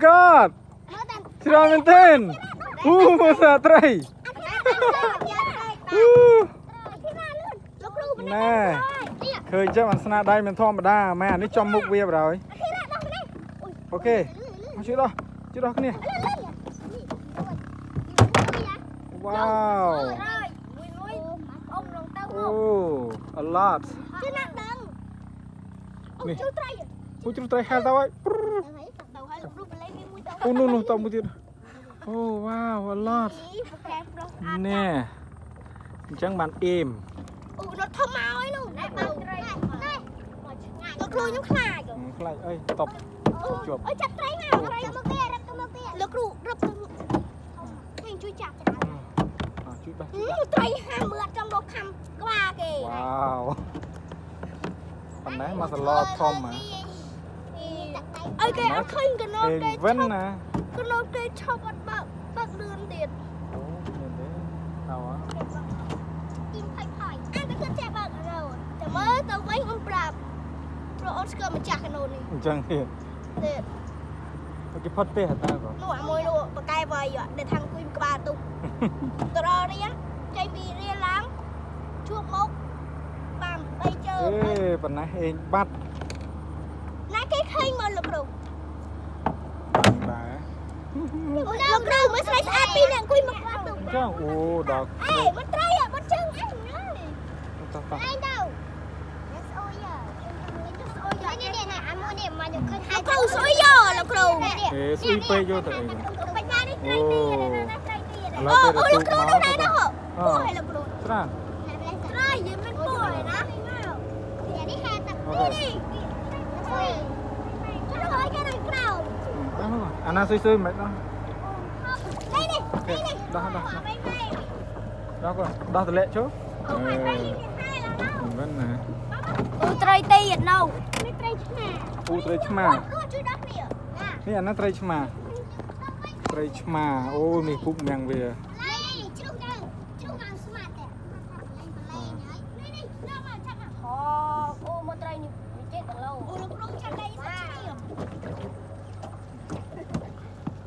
God ច្រើនមែនទេមើលសាត្រីណែឃើញចឹងអាស្នាដៃមិនធម្មតាម៉ែអានេះចំមុខវាបណ្ដោយអូខេមកជួយដោះគ្នាវ៉ាវអូ a lot នេះពូជ្រូកត្រីហែលទៅហើយអូនោះតមួយទៀតអូវ៉ាវ a lot ណែអញ្ចឹងបានអេមអូរត់ធំមកហើយនោះណែបើត្រីណែលោកគ្រូខ្ញុំខ្លាចអីតបជាប់អើចាប់ត្រីមកត្រីមកគេរត់ទៅមកគេលោកគ្រូរត់ទៅខ្ញុំជួយចាប់ជួយបាសត្រីហាមើលចំលោកខំក្បាលគេវ៉ាវប៉ុណ្ណេះមកសឡធំហ៎អើគេអត់ឃើញកណូតគេវិញណាកណូតគេឈប់អត់បើកលឿនទៀតអូមានទេតើទីមផៃអានទៅគឺតែបើកកណូតតែមើលទៅវិញអូនប្រាប់ព្រោះអូនស្គាល់ម្ចាស់កណូតនេះអញ្ចឹងទៀតគេផុតទេតើនោះអាមួយនោះបកែវាយដែលថាអង្គុយក្បាលទុកតររៀងចេញពីរៀនឡើងជួបមុខបាន3ជើងប៉ុណ្ណេះអេងបាត់ណាគេឃើញមកលោកគ្រូដែរលោកគ្រូមើលស្រីស្អាតពីរអ្នកអង្គុយមកក្បាលទុកចឹងអូដល់មិនត្រីមិនជើងអញតោះឯងទៅស្អុយនេះអាមួយនេះមកឃើញហើយគ្រូស្អុយលោកគ្រូស្អុយពេកយកទៅអីបញ្ញានេះត្រីទៀតអូលោកគ្រូនោះណែនោះអូហើយលោកគ្រូស្រាត្រីយើងមិនពោះណានេះហេតុតែនេះស្អុយចូលហើយគេនៅក្រៅអាណាស៊ុយមិនដោះនេះដោះកូនដោះតលាក់ចូលមិនណាអូត្រីទៀតនៅនេះត្រីឆ្មាត្រីឆ្មាជួយដោះគ្នានេះអាណាត្រីឆ្មាអូនេះពុកញ៉ាំងវាជ្រុំឡើងស្មាតតែនេះដល់មកចាប់អូមកត្រីនេះវាចេះទៅលោអូលោកគ្រូចាប់ដៃសាច់ឈាម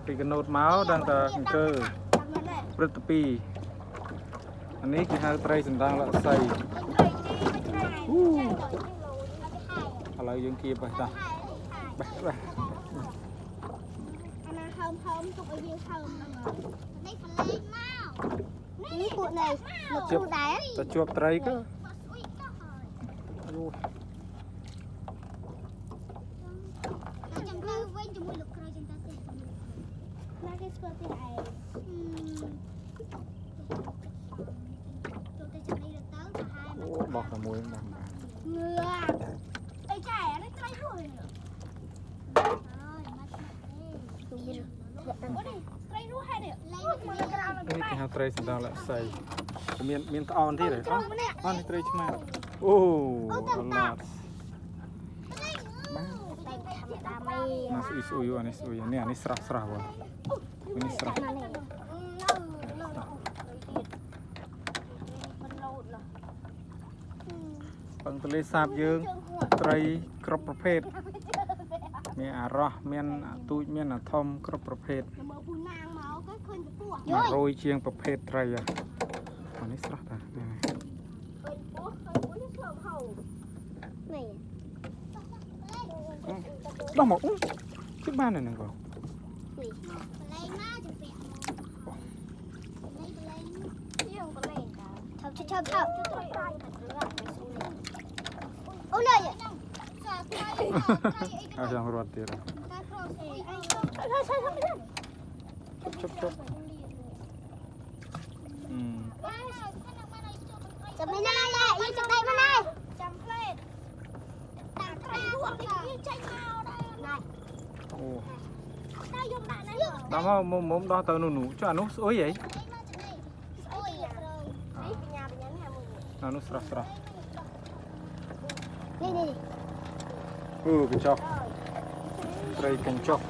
ពីកណូតមកដល់តែអង្គើព្រឹត្តពីអានេះគេហៅត្រីសណ្ដាងលក្ខសីឥឡូវយើងគៀបបេះអាណាហើមទុកឲ្យយើងហើមនេះផ្លេងមកនេះពួកនេះលោកគ្រូដែរទៅជាប់ត្រីក៏ចាំទៅវិញជាមួយលោកគ្រូចឹងទៅណាគេស្គាល់ទៀតឯងចូលទៅចំណីទៅប្រហែលអូបោះតែមួយបានងឿអីចែនេះត្រីរួយត្រីរួហើយនេះលេងមកក្រៅនេះគេហៅត្រីសណ្ដាងលក្ខសីមានក្អនទៀតហ៎អត់ត្រីឆ្មាអូអឡាត់មកស្អុយអានេះស្អុយនេះអានេះស្រស់បងនេះស្រស់បឹងទលេសាបយើងត្រីគ្រប់ប្រភេទមានអារោះមានអាទូចមានអាធំគ្រប់ប្រភេទមើលពូណាងមកក៏ឃើញពពោះ100ជាងប្រភេទត្រីអានេះស្រស់តាឃើញពស់នេះឆ្លងហូរនេះដោះមកជិះបានហ្នឹងបងនេះបលែងមកជំពាក់នេះបលែងឈប់អូនអើយអត់ចង់រត់ទៀតជប់ចាំនេះណាឡែយើងចាំដៃមកណាចាំផ្លេតតាមត្រីរួចនេះចេញមកដែរអូតែយកដាក់ណាដល់មកមុំដោះទៅនោះចុះអានោះស្អុយហីស្អុយនេះបញ្ញានេះមួយអានោះស្រស់នេះកញ្ចក់ត្រីកញ្ចក់